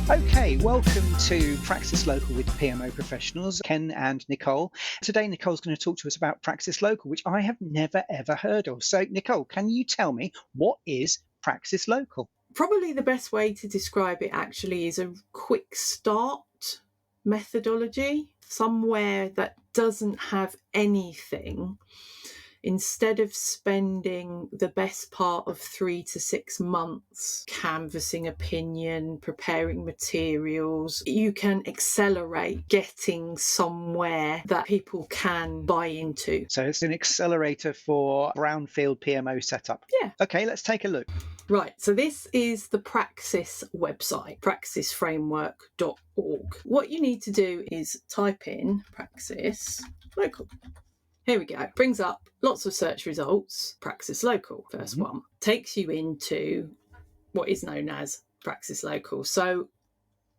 Okay, welcome to Praxis Local with PMO professionals, Ken and Nicole. Today, Nicole's going to talk to us about Praxis Local, which I have never ever heard of. So, Nicole, can you tell me what is Praxis Local? Probably the best way to describe it actually is a quick start methodology, somewhere that doesn't have anything. Instead of spending the best part of 3 to 6 months canvassing opinion, preparing materials, you can accelerate getting somewhere that people can buy into. So, it's an accelerator for brownfield PMO setup. Yeah. Okay, let's take a look. Right, so this is the Praxis website, praxisframework.org. What you need to do is type in Praxis Local. Here we go. Brings up lots of search results. Praxis Local, first one. Takes you into what is known as Praxis Local. So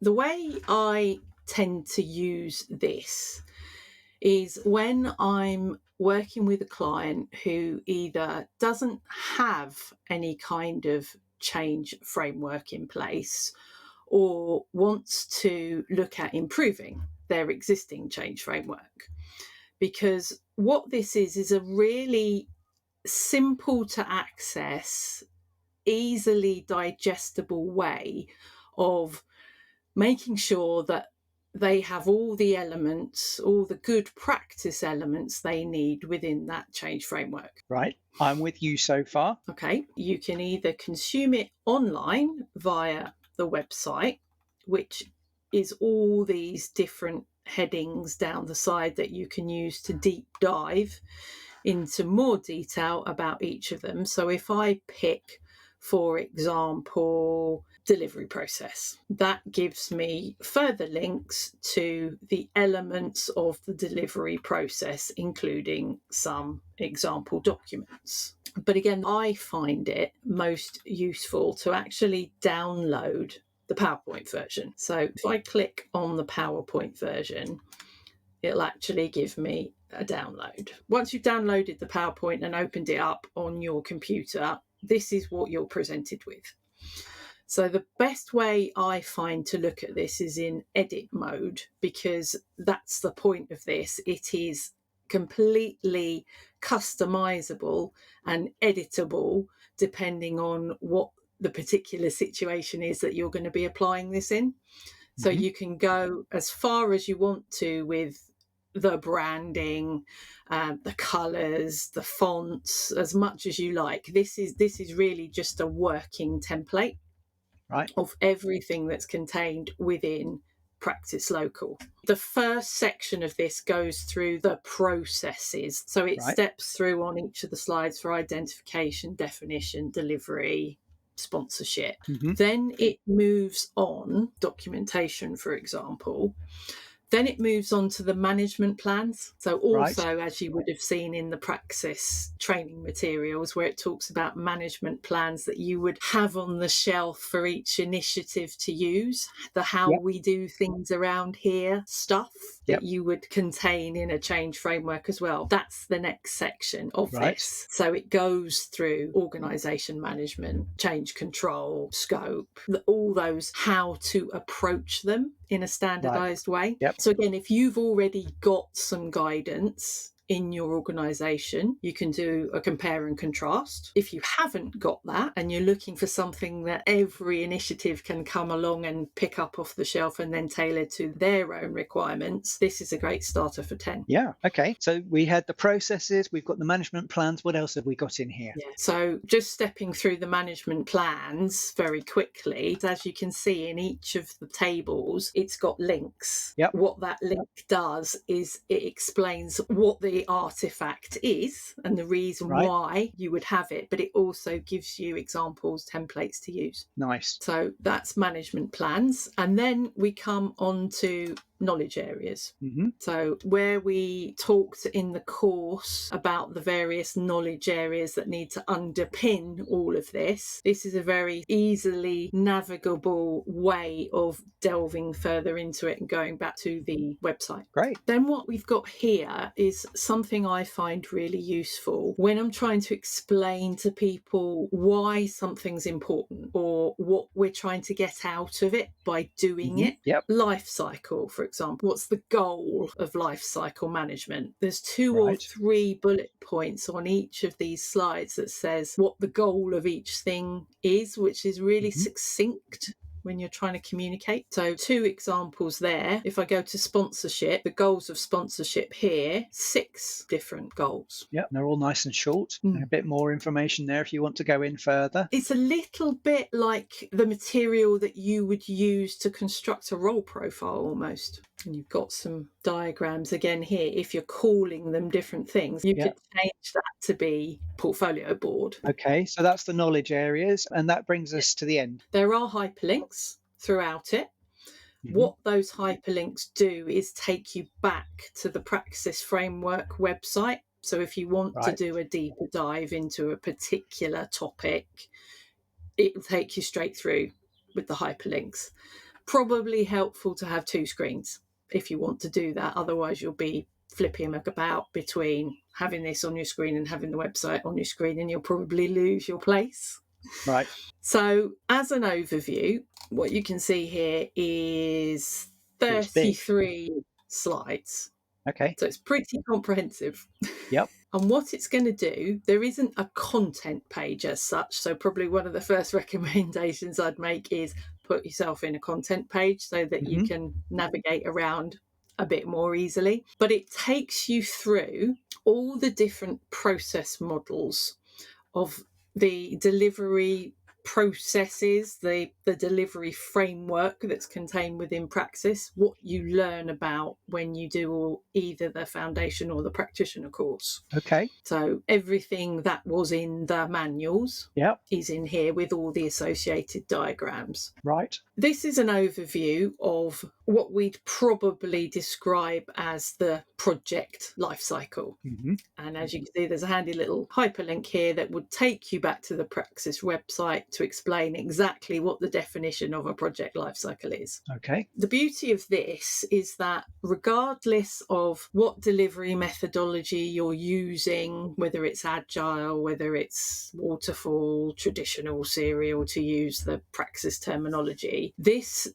the way I tend to use this is when I'm working with a client who either doesn't have any kind of change framework in place or wants to look at improving their existing change framework. Because what this is a really simple to access, easily digestible way of making sure that they have all the elements, all the good practice elements they need within that change framework. Right, I'm with you so far. Okay, you can either consume it online via the website, which is all these different headings down the side that you can use to deep dive into more detail about each of them. So if I pick, for example, delivery process, that gives me further links to the elements of the delivery process, including some example documents. But again, I find it most useful to actually download the PowerPoint version. So if I click on the PowerPoint version, it'll actually give me a download. Once you've downloaded the PowerPoint and opened it up on your computer, this is what you're presented with. So the best way I find to look at this is in edit mode, because that's the point of this. It is completely customizable and editable depending on what the particular situation is that you're going to be applying this in. So you can go as far as you want to with the branding, the colours, the fonts, as much as you like. This is really just a working template, Right, of everything that's contained within Praxis Local. The first section of this goes through the processes. So it steps through on each of the slides for identification, definition, delivery, sponsorship. Then it moves on, documentation, for example. Then it moves on to the management plans. So also, as you would have seen in the Praxis training materials, where it talks about management plans that you would have on the shelf for each initiative to use, the how we do things around here stuff that you would contain in a change framework as well. That's the next section of this. So it goes through organisation management, change control, scope, all those how to approach them in a standardised way. So again, if you've already got some guidance in your organisation, you can do a compare and contrast. If you haven't got that and you're looking for something that every initiative can come along and pick up off the shelf and then tailor to their own requirements, this is a great starter for 10. Yeah, okay. So we had the processes, we've got the management plans. What else have we got in here? Yeah. So just stepping through the management plans very quickly, as you can see in each of the tables, it's got links. What that link does is it explains what the artifact is and the reason why you would have it, but it also gives you examples, templates to use. Nice. So that's management plans. And then we come on to knowledge areas. Hmm. So where we talked in the course about the various knowledge areas that need to underpin all of this, this is a very easily navigable way of delving further into it and going back to the website. Great. Then what we've got here is something I find really useful when I'm trying to explain to people why something's important or what we're trying to get out of it by doing it. Yep. Life cycle, for example. What's the goal of life cycle management? There's 2 or Right. 3 bullet points on each of these slides that says what the goal of each thing is, which is really succinct when you're trying to communicate. So 2 examples there. If I go to sponsorship, the goals of sponsorship here, 6 different goals. Yep. They're all nice and short. A bit more information there if you want to go in further. It's a little bit like the material that you would use to construct a role profile almost. And you've got some diagrams again here. If you're calling them different things, you could change that to be portfolio board. Okay, so that's the knowledge areas, and that brings us to the end. There are hyperlinks throughout it. What those hyperlinks do is take you back to the Praxis Framework website. So if you want to do a deeper dive into a particular topic, it will take you straight through with the hyperlinks. Probably helpful to have 2 screens if you want to do that. Otherwise, you'll be flipping about between having this on your screen and having the website on your screen, and you'll probably lose your place. Right. So as an overview, what you can see here is 33 slides. Okay. So it's pretty comprehensive. Yep. And what it's going to do, there isn't a content page as such. So probably one of the first recommendations I'd make is put yourself in a content page so that you can navigate around a bit more easily. But it takes you through all the different process models of the delivery processes, the delivery framework that's contained within Praxis, what you learn about when you do either the foundation or the practitioner course. Okay. So everything that was in the manuals is in here with all the associated diagrams. Right. This is an overview of what we'd probably describe as the project lifecycle. And as you can see, there's a handy little hyperlink here that would take you back to the Praxis website to explain exactly what the definition of a project lifecycle is. Okay. The beauty of this is that regardless of what delivery methodology you're using, whether it's agile, whether it's waterfall, traditional serial, to use the Praxis terminology, this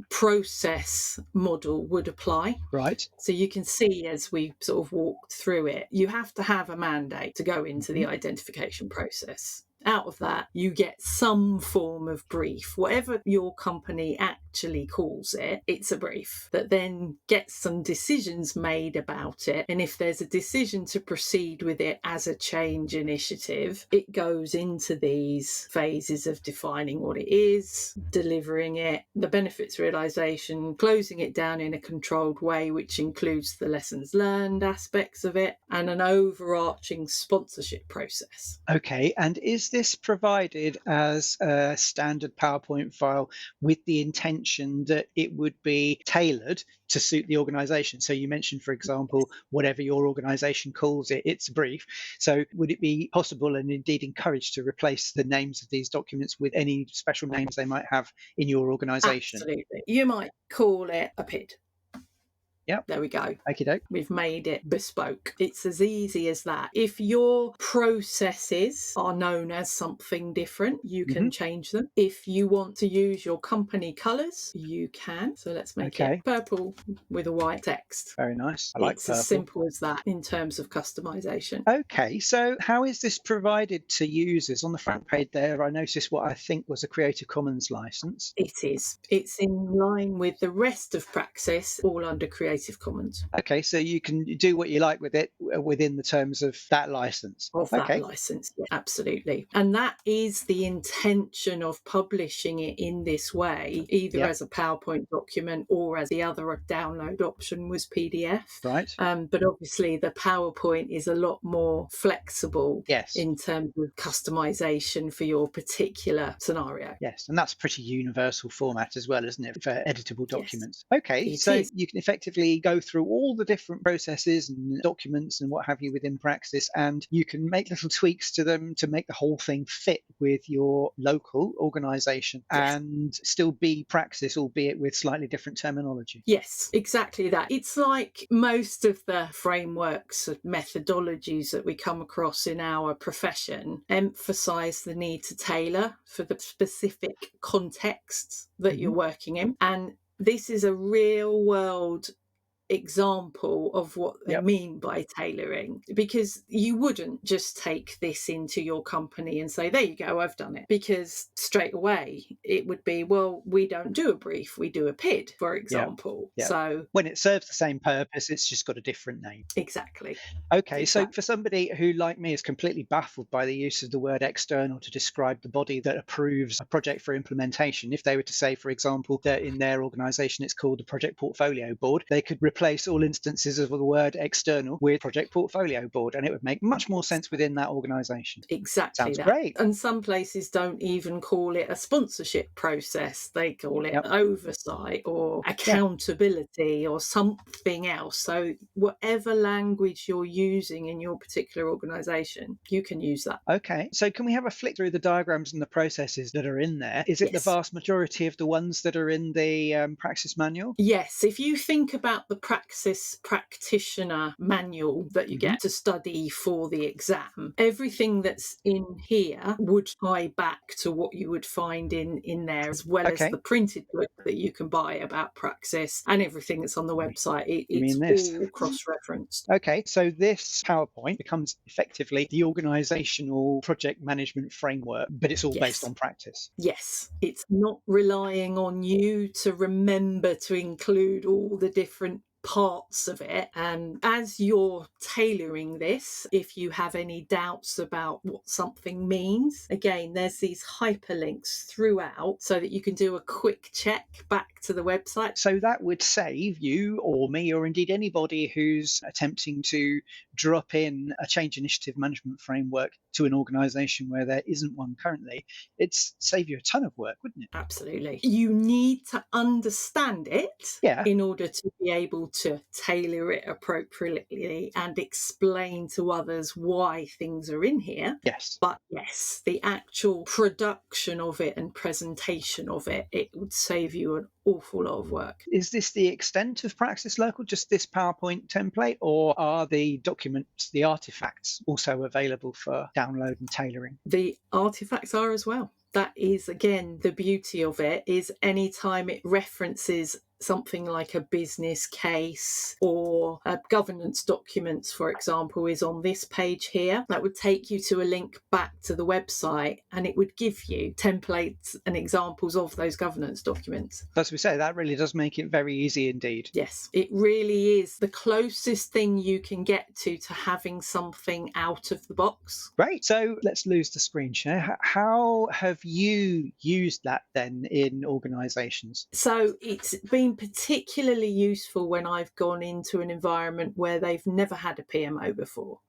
process model would apply. Right. So you can see as we sort of walked through it, you have to have a mandate to go into the identification process. Out of that, you get some form of brief. Whatever your company actually calls it, it's a brief that then gets some decisions made about it. And if there's a decision to proceed with it as a change initiative, it goes into these phases of defining what it is, delivering it, the benefits realization, closing it down in a controlled way, which includes the lessons learned aspects of it, and an overarching sponsorship process. Okay, and is this provided as a standard PowerPoint file with the intention that it would be tailored to suit the organization? So you mentioned, for example, whatever your organization calls it, it's a brief. So would it be possible and indeed encouraged to replace the names of these documents with any special names they might have in your organization? Absolutely. You might call it a PID. Yep. There we go. Okie doke. We've made it bespoke. It's as easy as that. If your processes are known as something different, you can change them. If you want to use your company colours, you can. So let's make it purple with a white text. Very nice. I like it's purple. As simple as that in terms of customization. Okay, so how is this provided to users? On the front page there, I noticed what I think was a Creative Commons license. It is. It's in line with the rest of Praxis, all under Creative Creative Commons. Okay, so you can do what you like with it within the terms of that license. Of that Okay. license, yeah, absolutely. And that is the intention of publishing it in this way, either Yeah. as a PowerPoint document or as the other download option was PDF. Right. But obviously, the PowerPoint is a lot more flexible Yes. in terms of customization for your particular scenario. Yes, and that's a pretty universal format as well, isn't it, for editable Yes, documents? Okay, it so is. you can effectively go through all the different processes and documents and what have you within Praxis, and you can make little tweaks to them to make the whole thing fit with your local organization Yes. and still be Praxis, albeit with slightly different terminology. Yes, exactly that. It's like most of the frameworks and methodologies that we come across in our profession emphasize the need to tailor for the specific contexts that you're working in. And this is a real world example of what they Yep. mean by tailoring, because you wouldn't just take this into your company and say, there you go, I've done it, because straight away it would be, well, we don't do a brief, we do a PID, for example. Yep. So When it serves the same purpose, it's just got a different name. exactly. Okay, so Exactly. for somebody who, like me, is completely baffled by the use of the word external to describe the body that approves a project for implementation, if they were to say, for example, that in their organization it's called the Project Portfolio Board, they could replace all instances of the word external with Project Portfolio Board, and it would make much more sense within that organization. Exactly Sounds that. great. And some places don't even call it a sponsorship process. They call it Yep. oversight or accountability or something else. So whatever language you're using in your particular organisation, you can use that. Okay, so can we have a flick through the diagrams and the processes that are in there? Is it Yes. the vast majority of the ones that are in the Praxis manual? Yes, if you think about the Praxis practitioner manual that you get to study for the exam, everything that's in here would tie back to what you would find in there, as well as Okay. the printed book that you can buy about Praxis and everything that's on the website. You mean It's this? all cross-referenced. Okay, so this PowerPoint becomes effectively the organizational project management framework, but it's all based Yes. on practice. Yes, it's not relying on you to remember to include all the different parts of it. And as you're tailoring this, if you have any doubts about what something means, again, there's these hyperlinks throughout so that you can do a quick check back to the website. So that would save you or me or indeed anybody who's attempting to drop in a change initiative management framework to an organization where there isn't one currently. It's save you a ton of work, wouldn't it? Absolutely. You need to understand it in order to be able to tailor it appropriately and explain to others why things are in here. Yes. But yes, the actual production of it and presentation of it, it would save you an awful lot of work. Is this the extent of Praxis Local, just this PowerPoint template, or are the documents, the artifacts, also available for download and tailoring? The artifacts are as well. That is, again, the beauty of it is anytime it references something like a business case or a governance documents, for example, is on this page here. That would take you to a link back to the website and it would give you templates and examples of those governance documents. As we say, that really does make it very easy indeed. Yes, it really is the closest thing you can get to having something out of the box. Great. So let's lose the screen share. How have you used that then in organizations? So it's been particularly useful when I've gone into an environment where they've never had a PMO before.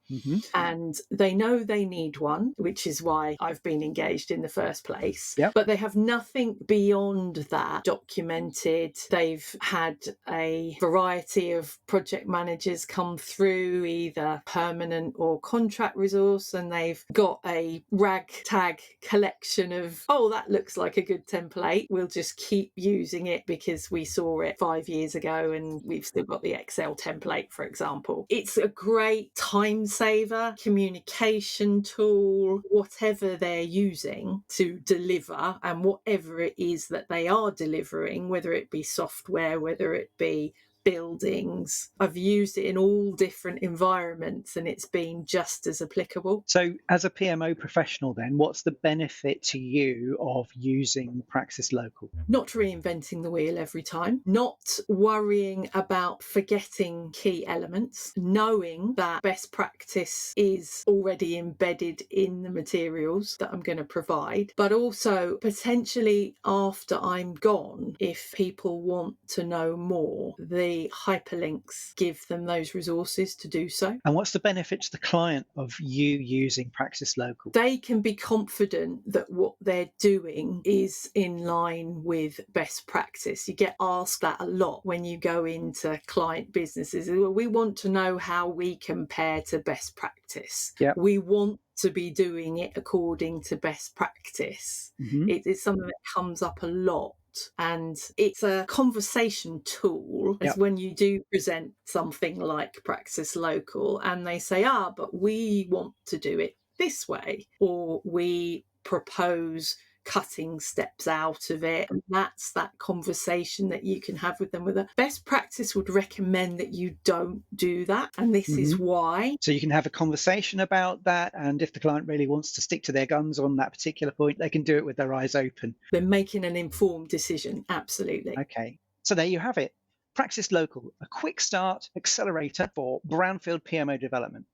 And they know they need one, which is why I've been engaged in the first place. Yep. But they have nothing beyond that documented. They've had a variety of project managers come through, either permanent or contract resource, and they've got a ragtag collection of, oh, that looks like a good template. We'll just keep using it because we saw it 5 years ago and we've still got the Excel template, for example. It's a great time saver, communication tool, whatever they're using to deliver, and whatever it is that they are delivering, whether it be software, whether it be buildings. I've used it in all different environments and it's been just as applicable. So as a PMO professional then, what's the benefit to you of using Praxis Local? Not reinventing the wheel every time, not worrying about forgetting key elements, knowing that best practice is already embedded in the materials that I'm going to provide, but also potentially after I'm gone, if people want to know more, the hyperlinks give them those resources to do so. And what's the benefit to the client of you using Praxis Local? They can be confident that what they're doing is in line with best practice. You get asked that a lot when you go into client businesses. Well, we want to know how we compare to best practice. Yep. We want to be doing it according to best practice. Mm-hmm. It's something that comes up a lot. And it's a conversation tool. As Yep. when you do present something like Praxis Local and they say, but we want to do it this way, or we propose cutting steps out of it. And that's that conversation that you can have with them. With a best practice would recommend that you don't do that. And this is why. So you can have a conversation about that. And if the client really wants to stick to their guns on that particular point, they can do it with their eyes open. They're making an informed decision. Absolutely. Okay. So there you have it. Praxis Local, a quick start accelerator for brownfield PMO development.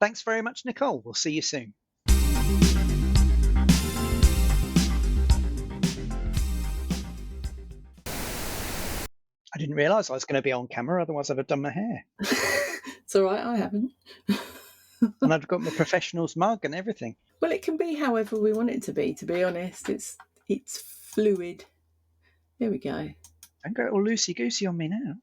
Thanks very much, Nicole. We'll see you soon. I didn't realise I was going to be on camera, otherwise I'd have done my hair. It's all right, I haven't. And I've got my professional's mug and everything. Well, it can be however we want it to be honest. It's fluid. There we go. Don't go all loosey-goosey on me now.